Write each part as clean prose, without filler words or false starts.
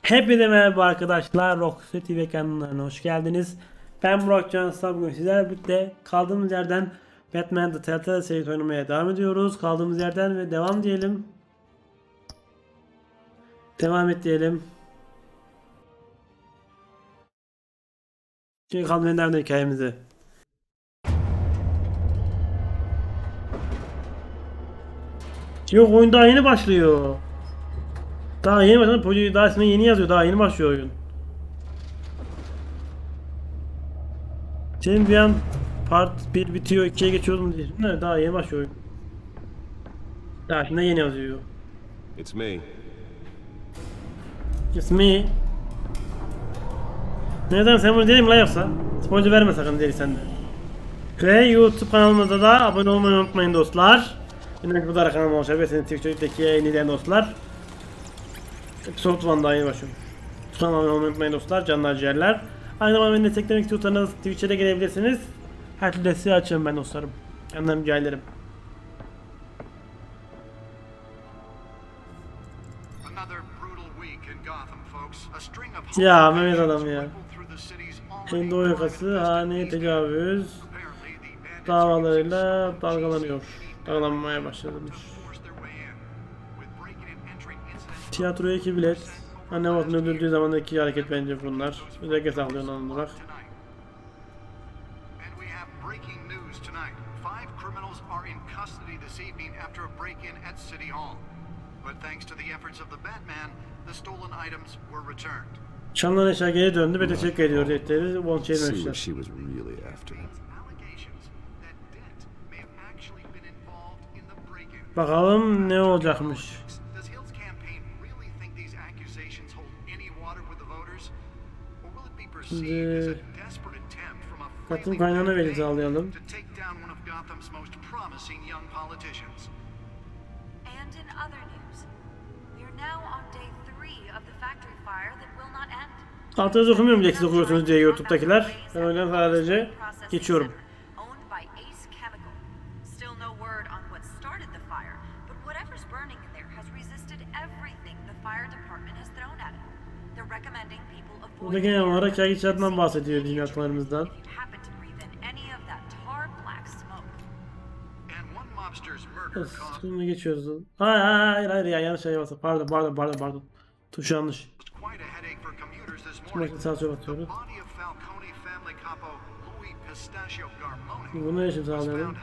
Hepinize merhaba arkadaşlar, Rockset TV kanalına hoş geldiniz. Ben Burak Cansal, bugün sizlerle birlikte kaldığımız yerden Batman'da Telltale Series oynamaya devam ediyoruz. Kaldığımız yerden ve devam diyelim. Devam et diyelim. Şimdi kaldığımız yerden hikayemizi. Yok, oyun daha yeni başlıyor. Daha yeni başlıyor. Daha ismi yeni yazıyor. Daha yeni başlıyor oyun. Senin bir an part 1 bitiyor, 2'ye geçiyordum diye. Ne, daha yeni başlıyor oyun. Daha şimdi yeni yazıyor. It's me. It's me. Neden sen bunu diyeyim la yoksa? Spoiler verme sakın deli sende. Ve YouTube kanalımıza da abone olmayı unutmayın dostlar. Yine bu da kanalıma hoş geldiniz. Twitch'teki yayını izleyen dostlar. Episode 1'dan daha yeni başlıyorum. Lütfen abone olmayı unutmayın dostlar, canlar ciğerler. Aynı zamanda beni desteklemek istiyorsanız Twitch'e de gelebilirsiniz. Her türlü desteği açıyorum ben dostlarım. Canlarım ciğerlerim. Ya Mehmet adam ya. Hindu yakası haneye tecavüz davalarıyla dalgalanmaya başlamış. Tiyatroya 2 bilet. Anne babasını öldürdüğü zamandaki hareket bence bunlar. Özellikle saklıyor onu bak. Çalınan eşya geri döndü ve teşekkür ediyor dedikleri bon çevirmişler. Bakalım ne olacakmış. Şimdi katılım kaynağına veri sağlayalım. Altınızı okumuyorum diye siz okuyorsunuz diye YouTube'dakiler. Ben o yüzden sadece geçiyorum. Burada genel olarak yağ gidişatından bahsediyor dünyaklarımızdan. Şimdi geçiyoruz. Hayır ya, yanlış şey bastım. Pardon. Tuş yanlış. Şimdi sağ sola batıyoruz. Bunu yaşım sağlayalım.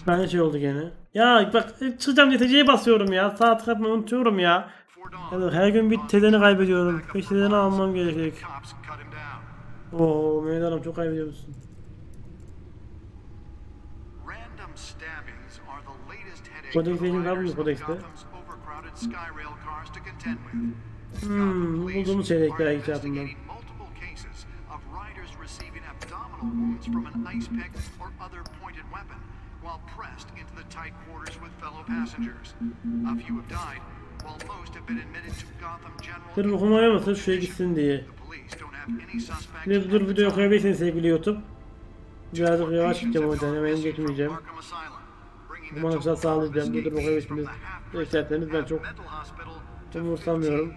Ben şey oldu gene. Ya bak, çıkacağım DTC'ye basıyorum ya. Saat kapmayı unutuyorum ya. Her gün bir telini kaybediyorum. 5 telini almam gerekecek. Oo, meydanım çok kaybediyorsun. Kodeksteki var mı kodekste? Bulduğumuz şeyler icabından. Dur okumaya basın şuraya gitsin diye. Dur videoyu okuyabilirsiniz sevgili YouTube. Birazcık yavaş gideceğim o yüzden hemen geçmeyeceğim. Kumanışlar sağlayacağım. Dur okuyabilirsiniz. Eşyalarınız ben çok umursamıyorum.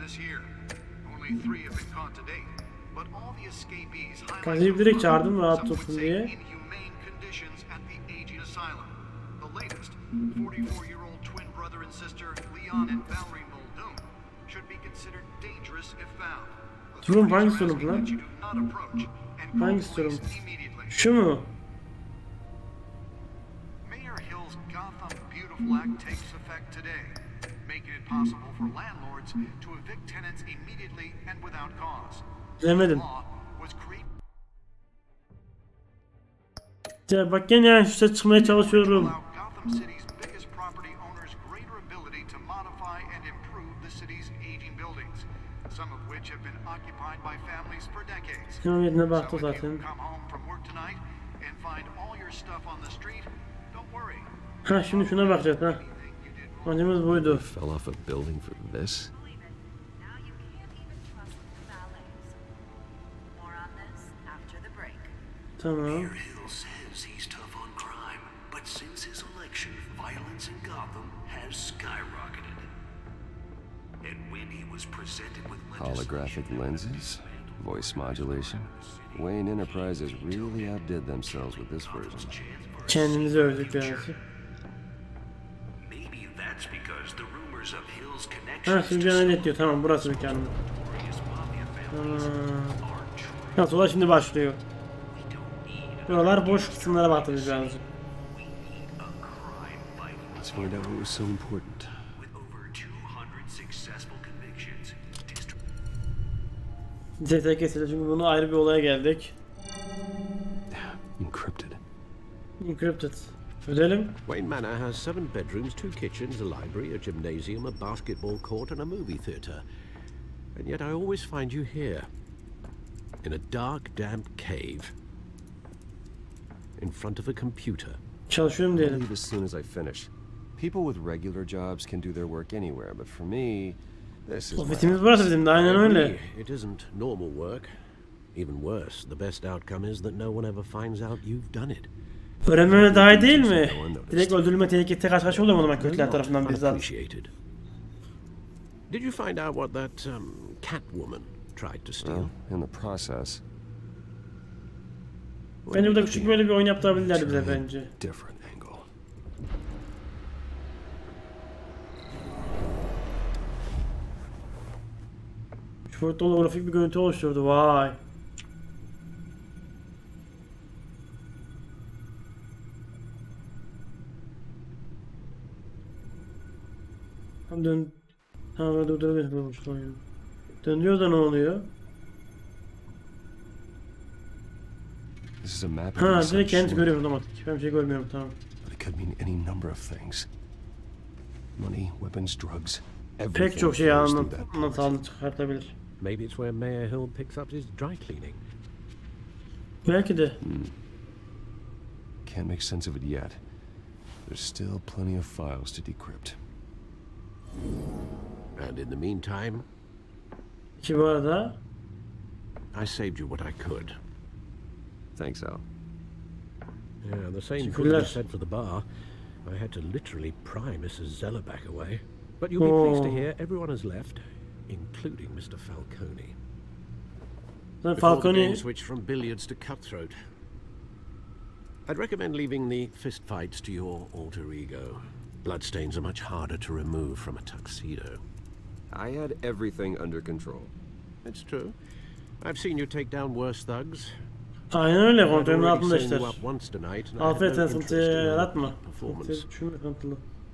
Kaçıcı direkt çağırdım rahat tutsun diye. Durum hangi durum lan? Hangi durum? Şu mu? Demedim. Ya bak gene yani şu çıkmaya çalışıyorum. Şunun yerine baktı zaten. Ha şimdi şuna bakacağız ha. Amacımız buydu. Tamam. Holographic lenses, voice modulation. Wayne Enterprises really outdid themselves with this version. Kendimizi övdük birazcık. Ha, şimdi ne diyor? Tamam, burası mekanım. Nasıl ola şimdi başlıyor. Buralar boş kısımlara baktık birazcık. Let's find out what was so important. CT kesildi çünkü bunu ayrı bir olaya geldik. Encrypted. Encrypted. Ödelim. Wayne Manor has 7 bedrooms, 2 kitchens, a library, a gymnasium, a basketball court, and a movie theatre. And yet I always find you here, in a dark, damp cave, in front of a computer. Çalışıyorum I'll diyelim. leave as soon as I finish. People with regular jobs can do their work anywhere, but for me, this is Ofisimiz burası bizim de, aynen öyle. It isn't normal work. Even worse, the best outcome is that no one ever finds out you've done it. Öğrenmeme daha iyi değil mi? Direkt öldürülme tehlikesi kaç oluyor mu o zaman kötüler tarafından bizzat? Did you find out what that cat woman tried to steal? in the process. Bence burada küçük böyle bir oyun yaptırabilirlerdi bize bence. Different angle. Şu holografik bir görüntü oluşturdu. Vay. Dön. Ha, durdurabiliriz. Dönüyor da ne oluyor? This is a map. Ha, direkt kendisi görüyorum ama ben bir şey görmüyorum, tamam. But it could mean any number of things. Money, weapons, drugs. Pek çok şey anlatalım çıkartabilir. Maybe it's where Mayor Hill picks up his dry cleaning. Belki de. Can't make sense of it yet. There's still plenty of files to decrypt. And in the meantime, Ki bu arada I saved you what I could. Thanks, Al. Yeah, the same could be said for the bar. I had to literally pry Mrs. Zeller back away. But you'll be pleased to hear everyone has left, including Mr. Falcone. Before the game switched from billiards to cutthroat. I'd recommend leaving the fistfights to your alter ego. Bloodstains are much harder to remove from a tuxedo. I had everything under control. It's true. I've seen you take down worse thugs. Aynen öyle, kontrolün altında işler. Afiyet olsun, sıkıntı yaratma.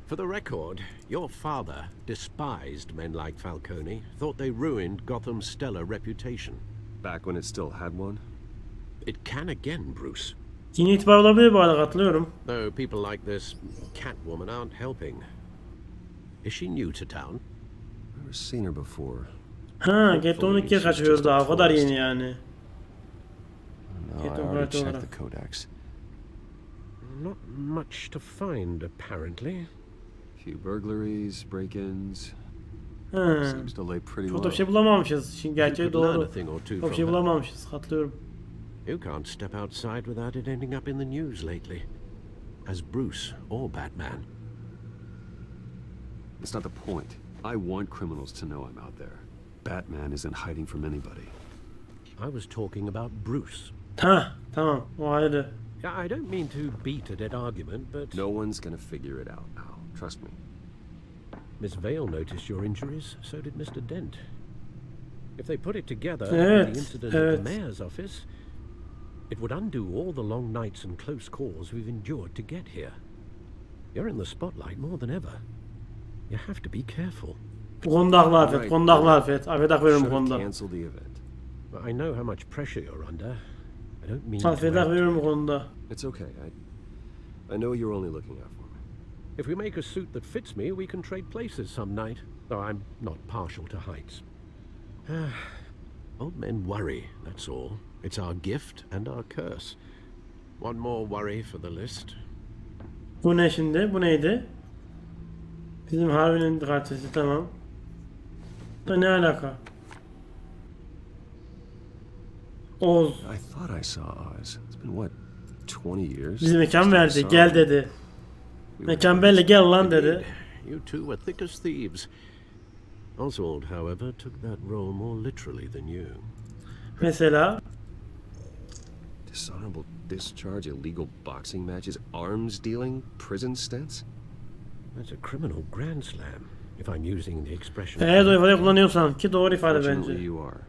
For the record, your father despised men like Falcone, thought they ruined Gotham's stellar reputation. Back when it still had one? It can again, Bruce. Yine itibar olabilir bu arada, katılıyorum. Though people like this Catwoman aren't helping. Is she new to town? Never seen her before. Ha, Catwoman 2 kez kaçıyoruz daha, o kadar yeni yani. No, I already checked the codex. Not much to find, apparently. Few burglaries, break-ins. Seems to lay pretty low. Çok da bir şey bulamamışız. Şimdi gerçeği doğru. Çok bir şey bulamamışız, katılıyorum. You can't step outside without it ending up in the news lately. As Bruce or Batman. That's not the point. I want criminals to know I'm out there. Batman isn't hiding from anybody. I was talking about Bruce. Ha, tamam, o ayrı. I don't mean to beat a dead argument, but... No one's gonna figure it out now. Trust me. Miss Vale noticed your injuries, so did Mr. Dent. If they put it together, Evet, the incident at the mayor's office, it would undo all the long nights and close calls we've endured to get here. You're in the spotlight more than ever. You have to be careful. Kondaklı afet, kondaklı afet. Afedak veriyorum bu konuda. I know how much pressure you're under. I don't mean Afedak veriyorum bu konuda. It's okay. I know you're only looking out for me. If we make a suit that fits me, we can trade places some night. Though I'm not partial to heights. Old men worry, that's all. It's our gift and our curse. One more worry for the list. Bu ne şimdi? Bu neydi? Bizim Harvey'nin kartesi, tamam. Da ne alaka? Oz. I thought I saw Oz. It's been what, 20 years? Bize mekan verdi, gel dedi. Mekan belli, gel lan dedi. You two were thick as thieves. Oswald, however, took that role more literally than you. Mesela Dishonorable discharge, illegal boxing matches, arms dealing, prison stints? That's a criminal grand slam, if I'm using the expression. eğer o ifadeyi kullanıyorsan ki doğru ifade Fortunately, bence. you are.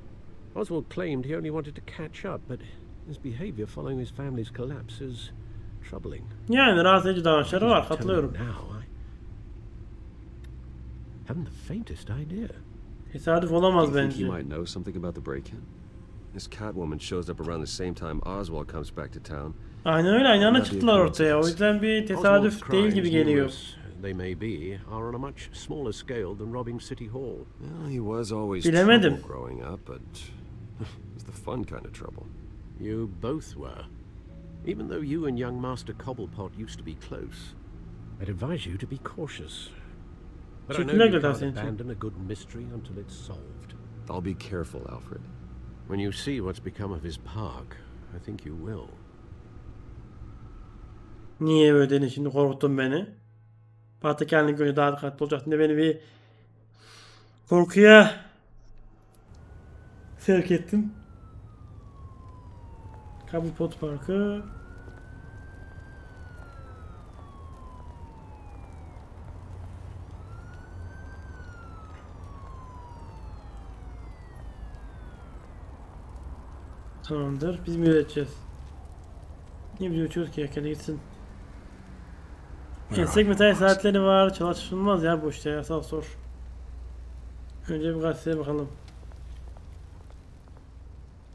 Oswald claimed he only wanted to catch up, but his behavior following his family's collapse is troubling. Yani rahatsız edici davranışları var, katılıyorum. Now, I haven't the faintest idea. Tesadüf Do olamaz you think he bence. might know something about the break-in? This Catwoman shows up around the same time Oswald comes back to town. Aynen öyle, aynı anda çıktılar ortaya. O yüzden bir tesadüf Oswald's değil gibi crimes, geliyor. numerous they may be, are on a much smaller scale than robbing City Hall. Well, he was always Bilemedim. trouble growing up, but it was the fun kind of trouble. You both were. Even though you and young Master Cobblepot used to be close, I'd advise you to be cautious. But I know Teşekkürler you can't senin için. abandon a good mystery until it's solved. I'll be careful, Alfred. When you see what's become of his park, I think you will. Niye böyle dedin şimdi, korkuttun beni. Batı kendini görünce daha dikkatli olacaktın da beni bir korkuya sevk ettin. Cobblepot Parkı. Tamamdır. Biz mi üreteceğiz? Niye biz uçuyoruz ki? Kedi gitsin. Esnek mesai saatleri var. Çalışılmaz ya bu işte ya. Sağ sor. Önce bir gazeteye bakalım.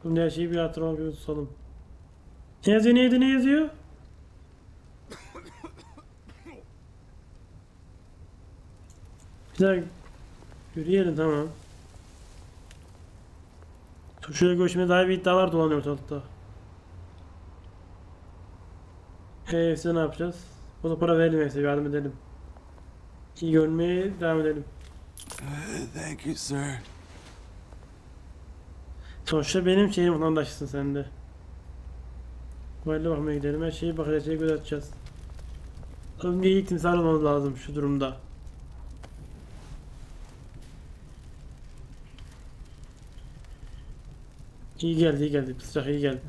Şimdi her şeyi bir hatıra gibi tutalım. Ne yazıyor, neydi, ne yazıyor? Güzel. Yürüyelim, tamam. Suçuyla görüşmeye dair bir iddialar dolanıyor ortalıkta. Size ne yapacağız? Ona para verelim, hepsi yardım edelim. İyi görmeye devam edelim. Thank you, sir. Sonuçta benim şeyim, vatandaşısın sen de. Valide bakmaya gidelim, her şeyi bakacağız, her şeyi göz atacağız. Tabii bir iyi timsah olmamız lazım şu durumda. İyi geldi, iyi geldi. Sıcak iyi geldi.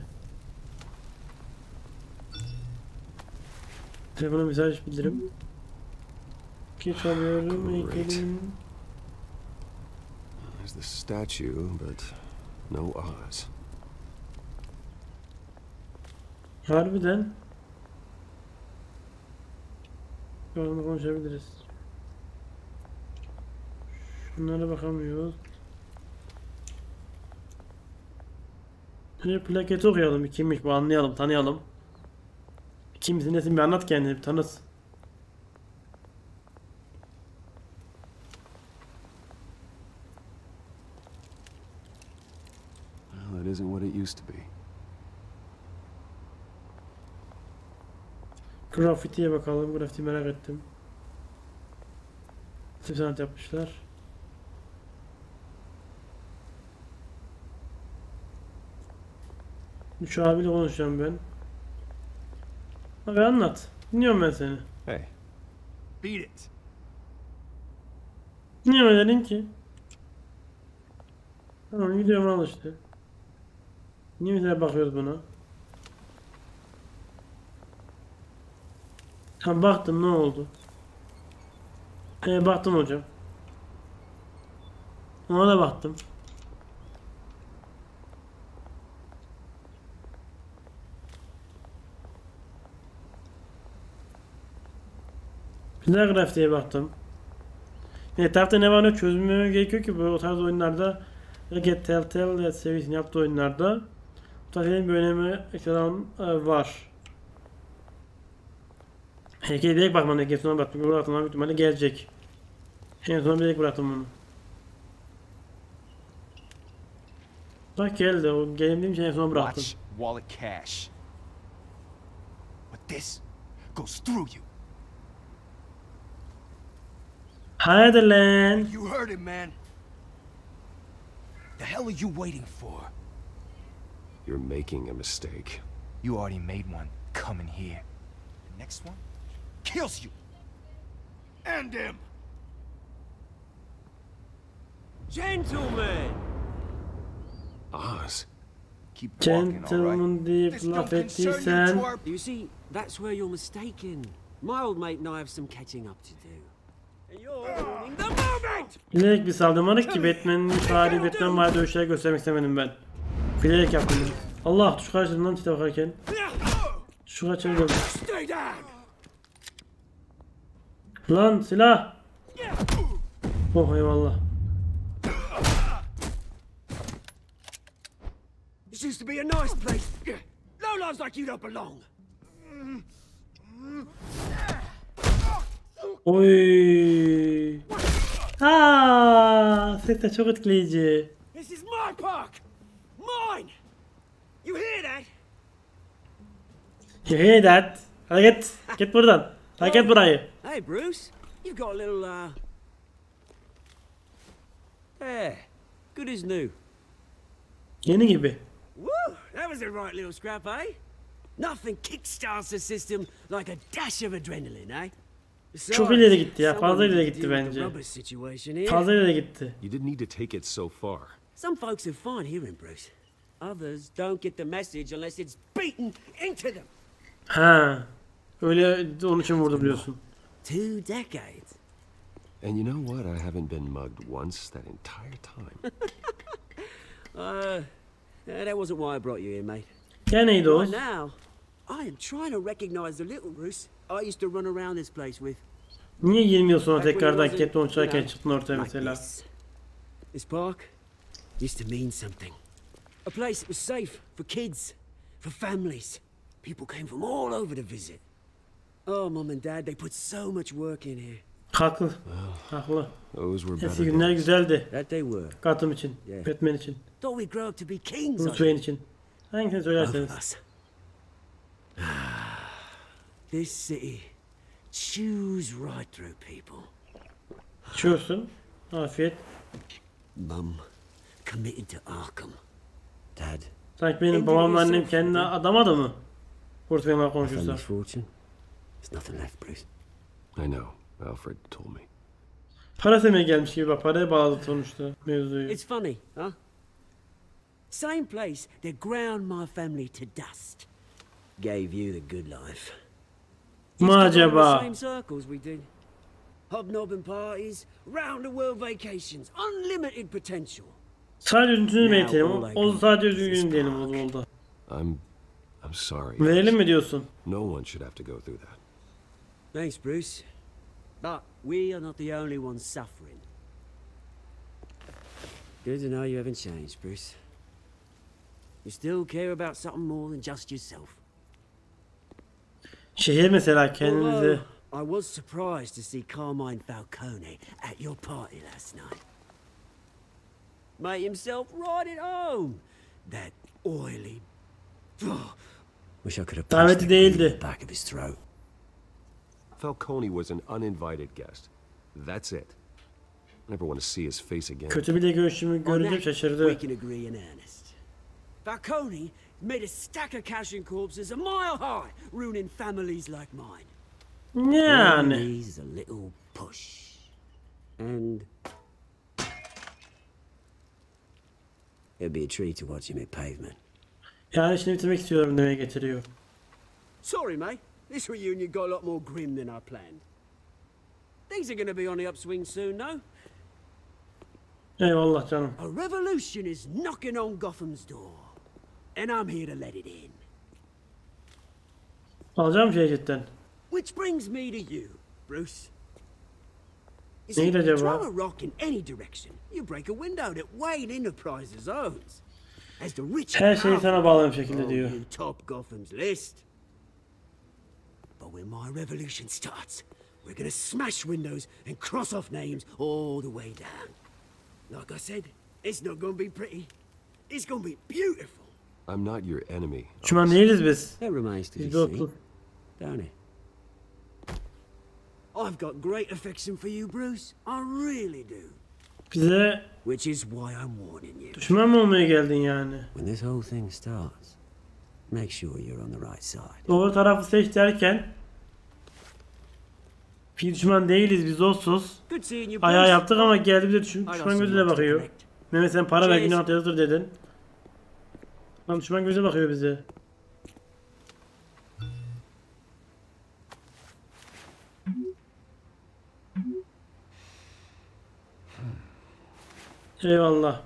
Telefona mesaj bildirim. Geç alıyorum, heykelim. There's the statue, but no Oz. Harbiden. Şu anda konuşabiliriz. Şunlara bakamıyoruz. Şöyle plaketi okuyalım. Kimmiş bu, anlayalım, tanıyalım. Kimsin, nesin, bir anlat kendini, bir tanıt. Well, it isn't what it used to be. Grafitiye bakalım. Grafiti merak ettim. Nasıl bir sanat yapmışlar. Şu abiyle konuşacağım ben. Abi anlat. Dinliyorum ben seni. Hey, Beat it. Niye öyle dedin ki? Tamam, gidiyorum, al işte. Niye bir daha bakıyoruz buna? Tamam, baktım, ne oldu? Baktım hocam. Ona da baktım. Bir daha grafiğe baktım. Etrafta ne var ne çözülmeme gerekiyor ki böyle o tarz oyunlarda, Telltale Series'in yaptığı oyunlarda bu tarz bir önemi ekstradan var. Heykeli direkt bakmam gerekiyor, sonra baktım, bıraktım, büyük ihtimalle gelecek. En son direkt bıraktım bunu. Bak geldi, o geldiğim şey en son bıraktım. Watch wallet cash. But this goes through you. Haydi lan. You heard it, man. The hell are you waiting for? you're making a mistake. You already made one coming here. The next one kills you. And him. Gentlemen! Oz. Keep walking, all right? Gentleman deyip This laf don't concern you, ettiysen. twerp. You see, that's where you're mistaken. My old mate and I have some catching up to do. And you're ruining the moment! Bilerek bir saldırmadık ki Batman'in tarihi Batman var dövüşleri göstermek istemedim ben. Bilerek yaptım. Allah tuş karşılığından çite bakarken. Şu kaçırdım. Stay down! Lan silah. Oh eyvallah. This used to be a nice place. Lowlifes like you don't belong. Oy. Aa, ses de çok etkileyici. This is my park! Mine! You hear that? Hey dad. Hadi git. Git buradan. Hadi git burayı. Hey, Bruce. You've got a little, There. Good as new. Yeni gibi. Woo! That was a right little scrap, eh? Nothing kickstarts the system like a dash of adrenaline, eh? Çok ileri gitti ya. Fazla ileri gitti bence. Fazla ileri gitti. You didn't need to take it so far. Some folks are fine hearing, Bruce. Others don't get the message unless it's beaten into them. Ha. Öyle onun için vurdu biliyorsun. 2 decades. And you know what? I haven't been mugged once that entire time. That wasn't why I brought you here, mate. Ya neydi o? Right now, I am trying to recognize the little Bruce I used to run around this place with. Niye 20 yıl sonra Back when tekrardan he wasn't, Keton uçarken you know, çıktın ortaya like mesela? This park used to mean something. A place that was safe for kids, for families. People came from all over to visit. Oh, Mum and Dad, they put so much work in here. Haklı. Haklı. Those were better Eski günler days. güzeldi. That they were. Gotham için. Yeah. Batman için. Thought we'd grow up to be kings. Bruce Wayne için. Hangisini söylerseniz. Us. This city chews right through people. İçiyorsun. Afiyet. Mum committed to Arkham. Dad. Sanki benim babamla annem kendine adamadı mı? Kurtulma konuşursa. Family's fortune. There's nothing left, Bruce. I know. Alfred told me. Para sevmeye gelmiş gibi bak. Paraya bağladı sonuçta mevzuyu. It's funny, huh? Same place that ground my family to dust. Gave you the good life. Mu Used to run acaba? the same circles we did. Hobnobbing parties, round the world vacations, unlimited potential. Sadece üzüntünü mü yetelim? O sadece üzgün diyelim o oldu. I'm sorry. Verelim mi diyorsun? No one should have to go through that. Thanks, Bruce. But we are not the only ones suffering. Good to know you haven't changed, Bruce. You still care about something more than just yourself. Şehir mesela kendinizi. Although I was surprised to see Carmine Falcone at your party last night. Made himself right at home. That oily. Wish I could have Daveti punched him in değildi. the back of his throat. Falcone was an uninvited guest. That's it. I never want to see his face again. Kötü bir de görüşümü On görünce that, şaşırdı. we can agree in earnest. Falcone made a stack of cashing corpses a mile high, ruining families like mine. All he Yani. needs is a little push. And it'd be a treat to watch him hit pavement. Yani işini bitirmek istiyorum demeye getiriyor. Sorry, mate. This reunion got a lot more grim than I planned. Things are going to be on the upswing soon, no? Eyvallah canım. A revolution is knocking on Gotham's door. And I'm here to let it in. Alacağım şey cidden. Which brings me to you, Bruce. You Neydi see, acaba? throw a rock in any direction, you break a window that Wayne Enterprises owns. As the rich Her and şeyi sana powerful bağlı bir şekilde are diyor. in top Gotham's list. But when my revolution starts, we're gonna smash windows and cross off names all the way down. Like I said, it's not gonna be pretty. It's gonna be beautiful. I'm not your enemy. Düşman değiliz biz. That remains to be Biz seen, dostuz. don't it? I've got great affection for you, Bruce. I really do. Bize Which is why I'm warning you. düşman mı olmaya geldin yani? When this whole thing starts, make sure you're on the right side. Doğru tarafı seç derken Bir düşman değiliz, biz dostuz. Good seeing you, Ayağı Bruce. yaptık ama geldi bize düşman gözüyle bakıyor. Mehmet sen para ver günah yazdır dedin. Lan düşman gözüyle bakıyor bize. Eyvallah.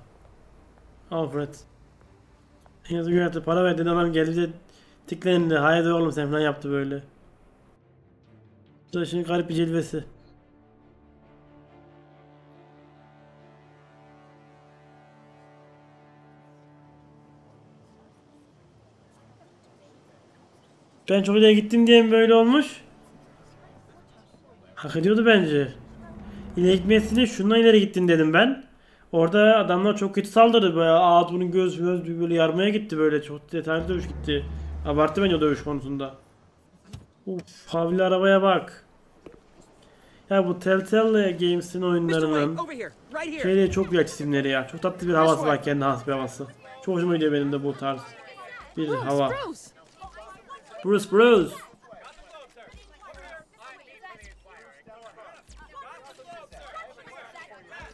Alfred. Yazı gün yaptı, para ver dedi, adam geldi bize tiklendi. Haydi oğlum sen falan yaptı böyle. Bu da şimdi garip bir cilvesi. Ben çok ileri gittim diye mi böyle olmuş? Hak ediyordu bence. İleri gitmesini şundan ileri gittin dedim ben. Orada adamlar çok kötü saldırdı, böyle bunun göz böyle yarmaya gitti, böyle çok detaylı dövüş gitti. Abarttı bence o dövüş konusunda. Uf, havli arabaya bak. Ya bu Telltale Games'in oyunlarının şeyleri çok güzel çizimleri ya. Çok tatlı bir havası var, kendi has bir havası. Çok hoşuma gidiyor benim de bu tarz bir hava. Bruce.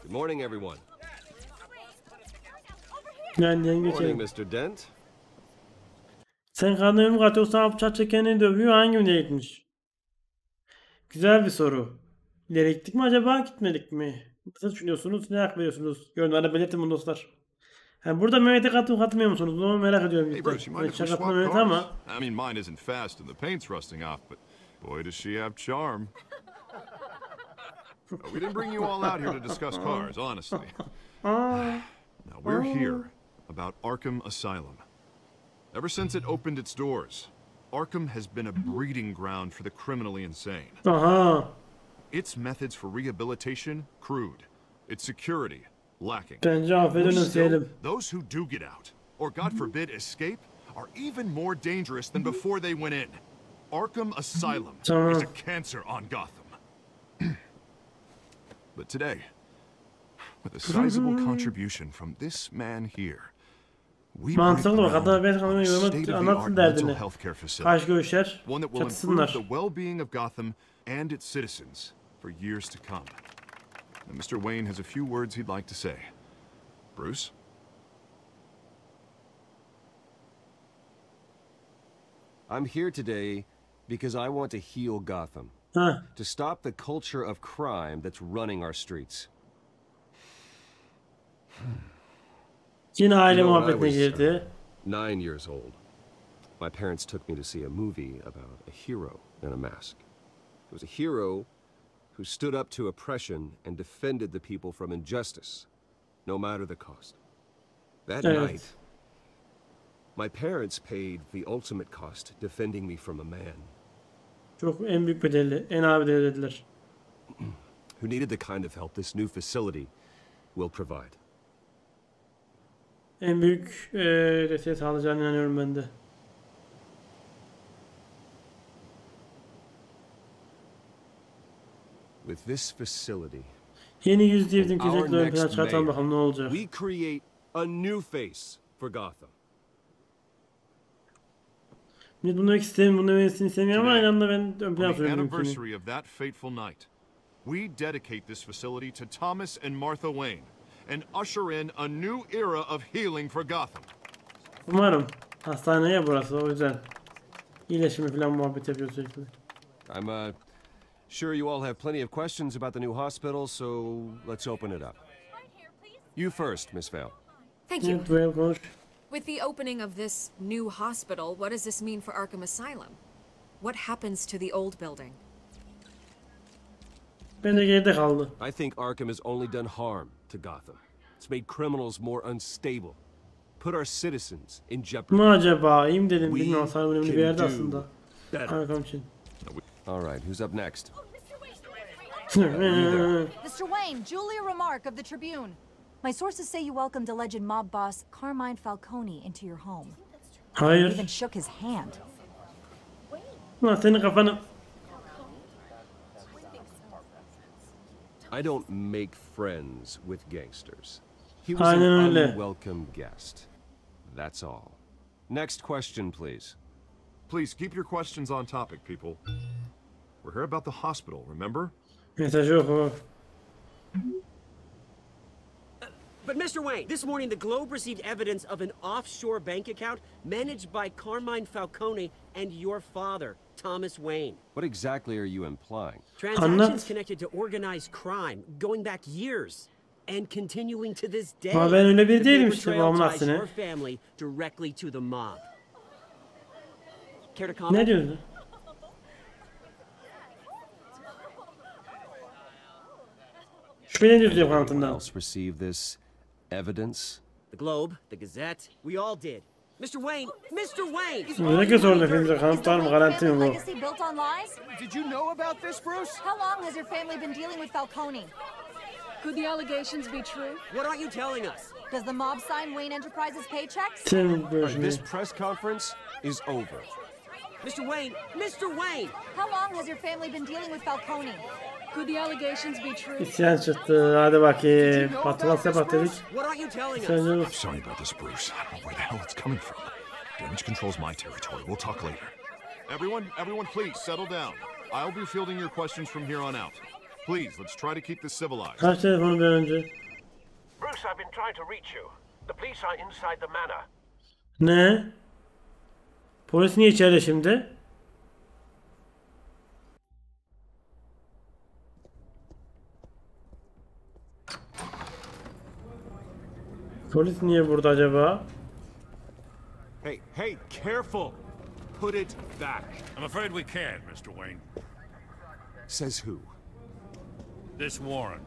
Good morning, everyone. Yani Morning, Mr. Dent. Sen kadını mı katıyorsan bıçak çekeni dövüyor, hangi birine gitmiş? Güzel bir soru. İleri gittik mi acaba, gitmedik mi? Nasıl düşünüyorsunuz? Ne hak veriyorsunuz? Yorumlarda belirtin bunu dostlar. Yani burada Mehmet'e katılmıyor musunuz? Bunu merak ediyorum. Hey Bruce, you mind if we swap cars? I mean, mine isn't fast and the paint's rusting off, but boy does she have charm. We didn't bring you all out here to discuss cars, honestly. Now, we're here about Arkham Asylum. Ever since it opened its doors, Arkham has been a breeding ground for the criminally insane. Its methods for rehabilitation, crude. Its security, lacking. Still, those who do get out, or God forbid escape, are even more dangerous than before they went in. Arkham Asylum is a cancer on Gotham. But today, with a sizable contribution from this man here, we mantıklı bak, hatta ben a anlatsın derdini. Karşı görüşler one that will improve çatısınlar. the well-being of Gotham and its citizens for years to come. And Mr. Wayne has a few words he'd like to say. Bruce? I'm here today because I want to heal Gotham. To stop the culture of crime that's running our streets. Yine aile You know, when I muhabbetine was, girdi. 9 years old, my parents took me to see a movie about a hero in a mask. It was a hero who stood up to oppression and defended the people from injustice, no matter the cost. That night, my parents paid the ultimate cost defending me from a man Çok en büyük bedeli, en ağır bedeli ödediler. who needed the kind of help this new facility will provide. En büyük desteği sağlayacağına inanıyorum ben de. With this facility, Yeni yüz diye bizim our kesinlikle ön plana next çıkartalım mayor, bakalım ne olacak. we create a new face for Gotham. Biz bunu istemiyorum, bunu demesini istemiyorum ama aynı anda ben ön plana On the soruyorum. anniversary of that fateful night, we dedicate this facility to Thomas and Martha Wayne and usher in a new era of healing for Gotham. Umarım. Hastane ya burası, o yüzden. İyileşimi falan muhabbet yapıyor sürekli. I'm sure you all have plenty of questions about the new hospital, so let's open it up. You first, Miss Vale. Thank you. Evet, böyle konuş. With the opening of this new hospital, what does this mean for Arkham Asylum? What happens to the old building? Bence geride kaldı. I think Arkham has only done harm to Gotham. It's made criminals more unstable, put our citizens in jeopardy. Mı acaba? İyi mi dedim, We bilmiyorum. Hasar önemli bir can yerde do aslında. better. Arkam için. All right, who's up next? Mr. Wayne, Julia Remark of the Tribune. My sources say you welcomed alleged mob boss Carmine Falcone into your home. Hayır. Even shook his hand. Lan senin kafanı... I don't make friends with gangsters. He was Aynen an öyle. unwelcome guest. That's all. Next question, please. Please keep your questions on topic, people. We're here about the hospital, remember? Mesajı oku. But Mr. Wayne, this morning the Globe received evidence of an offshore bank account managed by Carmine Falcone and your father, Thomas Wayne. What exactly are you implying? Transactions connected to organized crime going back years and continuing to this day. Ama ben öyle biri The değilim paper işte, trail babamın ties aksine. your family directly to the mob. Care to Ne comment? diyorsun? Şüpheleniyoruz diyor Anyone kanıtından. else receive this evidence? The Globe, the Gazette, we all did. Mr. Wayne, Mr. Wayne! is Ne ki sorun efendim, kanıt var mı, garanti mi bu? Legacy built on lies? Did you know about this, Bruce? How long has your family been dealing with Falcone? Could the allegations be true? What aren't you telling us? Does the mob sign Wayne Enterprises paychecks? Sen görüşmeyi. This press conference is over. Mr. Wayne, Mr. Wayne! How long has your family been dealing with Falcone? Could the allegations be true? İsyan çıktı. Hadi bakayım. Patlat sepat dedik. What aren't you telling us? Sen I'm sorry about this, Bruce. I don't know where the hell it's coming from. Damage control's my territory. We'll talk later. Everyone, please settle down. I'll be fielding your questions from here on out. Please, let's try to keep this civilized. kaç telefonu bir önce? Bruce, I've been trying to reach you. The police are inside the manor. Ne? Polis niye içeride şimdi? Polis niye burada acaba? Hey, careful! Put it back. I'm afraid we can't, Mr. Wayne. Says who? This warrant.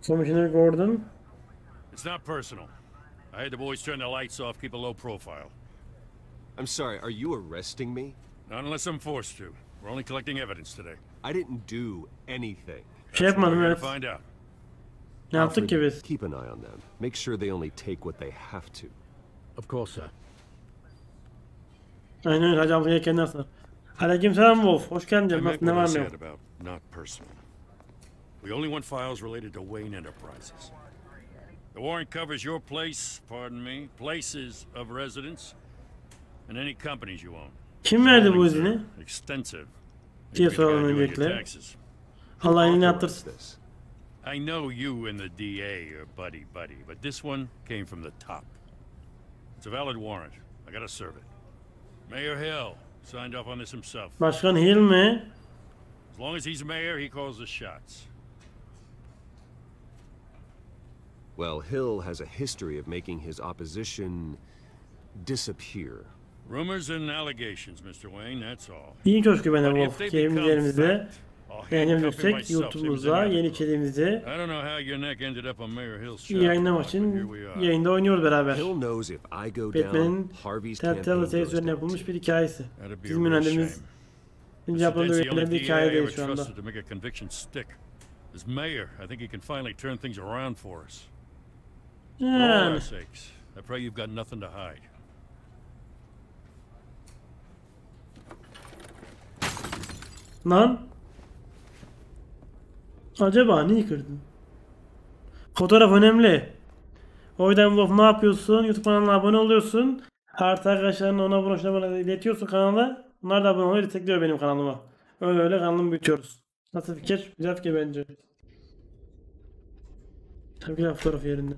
Commissioner Gordon. It's not personal. I had the boys turn the lights off, keep a low profile. I'm sorry, are you arresting me? Not unless I'm forced to. We're only collecting evidence today. I didn't do anything. Şey yapmadım, We're evet. gonna find out. Ne yaptık ki biz? Keep an eye on them. Make sure they only take what they have to. Of course, sir. Aynen öyle. Hadi aldık yelkenler sana. Aleykümselam Wolf. Hoş geldin I canım. meant Nasıl, ne what I var ne said yok? about not personal. We only want files related to Wayne Enterprises. The warrant covers your place, pardon me, places of residence, and any companies you own. Kim verdi bu izini? Extensive. Diye You're gonna soralım do your öncelikle. taxes. Allah elini Authorize attırsın. this. I know you and the DA are buddy, but this one came from the top. It's a valid warrant. I gotta serve it. Mayor Hill signed off on this himself. Başkan Hill mi? As long as he's mayor, he calls the shots. Well, Hill has a history of making his opposition disappear. Rumors and allegations, Mr. Wayne, that's all. İyi coşku bende But if Wolf. they Keyiflerimizde become fact, I'll beğenim handcuff yüksek. him myself, same as YouTube'umuzda any yeni other. içeriğimizi I don't know how your neck ended up on Mayor Hill's shop. yayınlamak but here için we are. yayında oynuyoruz beraber. Hill knows if I go Batman'in down, Harvey's Telltale campaign Series goes üzerine down yapılmış too. bir hikayesi. That'd be a Bizim real yönlendirdiğimiz shame. yapılan Mr. Dent's the öğretilen only bir DA I hikayedeyiz ever şu anda. trusted to make a conviction stick. As mayor, I think he can finally turn things around for us. For all Yani. our sakes, I pray you've got nothing to hide. Lan. Acaba niye kırdın? Fotoğraf önemli. O yüzden Wolf ne yapıyorsun? YouTube kanalına abone oluyorsun. Artı arkadaşlarına ona bana iletiyorsun kanala. Onlar da abone oluyor, destekliyor benim kanalıma. Öyle kanalımı büyütüyoruz. Nasıl fikir? Güzel fikir bence. Tabii ki fotoğraf yerinde.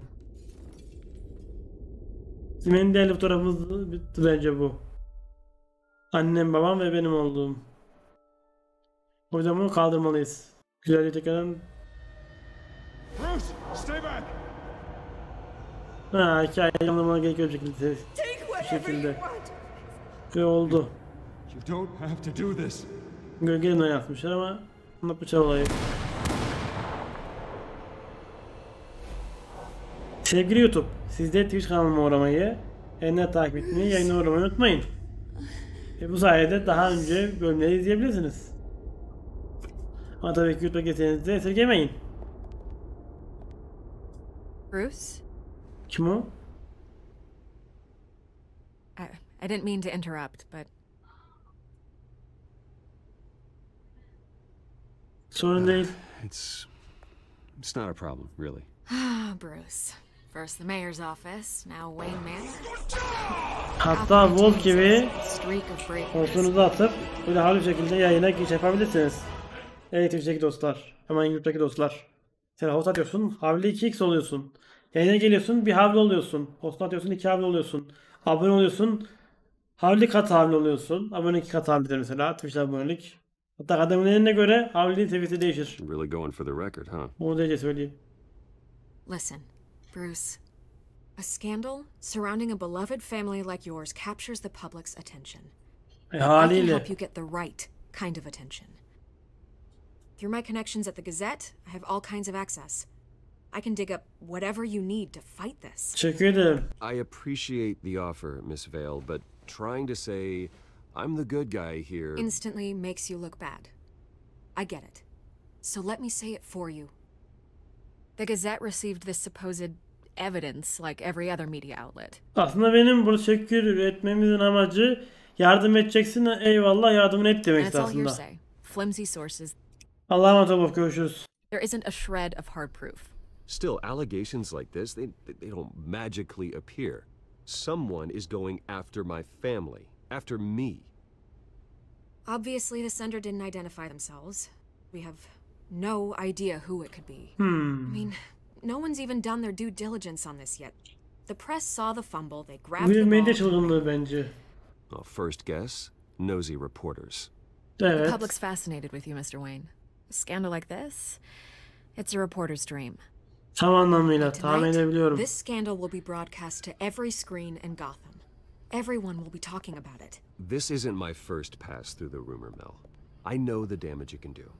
Bizim en değerli fotoğrafımız bitti bence bu. Annem, babam ve benim olduğum. O yüzden bunu kaldırmalıyız. Güzelce tekrardan... Bruce, stay back! Ha, hikaye anlamına gerek yok bir şekilde. Ve oldu. You don't have to do this. Gölgeyle oynatmışlar ama anlatmışlar olayı. Sevgili YouTube, siz de Twitch kanalıma uğramayı, yayınları takip etmeyi, yayına uğramayı unutmayın. Ve bu sayede daha önce bölümleri izleyebilirsiniz. Ama tabii ki YouTube'a geçtiğinizde esirgemeyin. Bruce? Kim o? I didn't mean to interrupt, but... Sorun değil. It's not a problem, really. Bruce. First the mayor's office, now Wayne Manor. Hatta Wolf gibi Streak of breakers. koltuğunuzu atıp böyle hafif şekilde yayına giriş yapabilirsiniz. Evet Twitch'teki dostlar. Hemen YouTube'daki dostlar. Sen host atıyorsun. Havli 2x oluyorsun. Yayına geliyorsun. Bir havli oluyorsun. Host atıyorsun. 2 havli oluyorsun. Abone oluyorsun. Havli kat havli oluyorsun. Abone 2 kat havlidir mesela. Twitch'te abonelik. Hatta kademlerine göre havli seviyesi değişir. Really going for the record, huh? Onu derece söyleyeyim. Listen, Bruce. A scandal surrounding a beloved family like yours captures the public's attention. I can help you get the right kind of attention. Through my connections at the Gazette, I have all kinds of access. I can dig up whatever you need to fight this. Teşekkür ederim. I appreciate the offer, Miss Vale, but trying to say I'm the good guy here Instantly makes you look bad. I get it. So let me say it for you. The Gazette received this supposed evidence like every other media outlet. Aslında benim bu teşekkür etmemizin amacı yardım edeceksin, eyvallah yardım et demek aslında. Flimsy sources. Allah'a emanet ol, görüşürüz. There isn't a shred of hard proof. Still, allegations like this, they don't magically appear. Someone is going after my family, after me. Obviously, the sender didn't identify themselves. We have no idea who it could be. I mean, no one's even done their due diligence on this yet. The press saw the fumble, they grabbed the Medya ball. çılgınlığı bence. Well, first guess, nosy reporters. Evet. The public's fascinated with you, Mr. Wayne. A scandal like this, it's a reporter's dream. Tam anlamıyla tahmin edebiliyorum. This scandal will be broadcast to every screen in Gotham. Everyone will be talking about it. This isn't my first pass through the rumor mill. I know the damage it can do.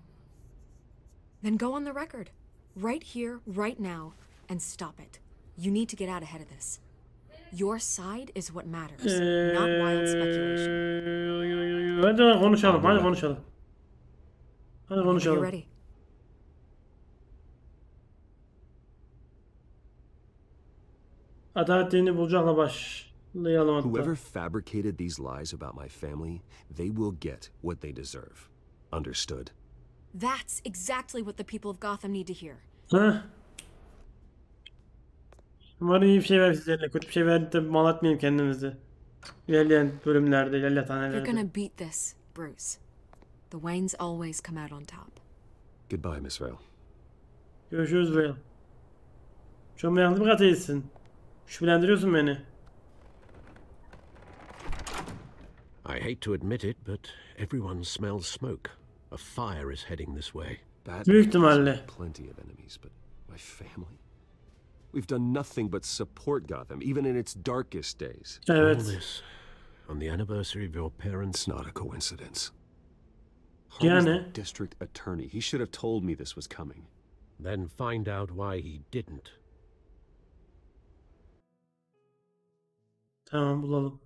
Then go on the record. Right here, right now, and stop it. You need to get out ahead of this. Your side is what matters, not wild speculation. Hadi konuşalım, hadi konuşalım. Hadi konuşalım. Are you ready? Adaletlerini bulacakla başlayalım hatta. Whoever fabricated these lies about my family, they will get what they deserve. Understood? That's exactly what the people of Gotham need to hear. Heh. Umarım iyi bir şey ver sizlerle. Kötü bir şey verdi de mal etmeyeyim kendimizi. İlerleyen bölümlerde, ilerleyen You're tanelerde. gonna beat this, Bruce. The Waynes always come out on top. Goodbye, Miss Vale. Görüşürüz Vale. Çok meraklı bir katilsin. Şüphelendiriyorsun beni. I hate to admit it, but everyone smells smoke. A fire is heading this way. Büyük ihtimalle. Plenty of enemies, but my family? We've done nothing but support Gotham, even in its darkest days. Evet. All this on the anniversary of your parents. It's not a coincidence. Yani. The district attorney. He should have told me this was coming. Then find out why he didn't. Tamam, bulalım.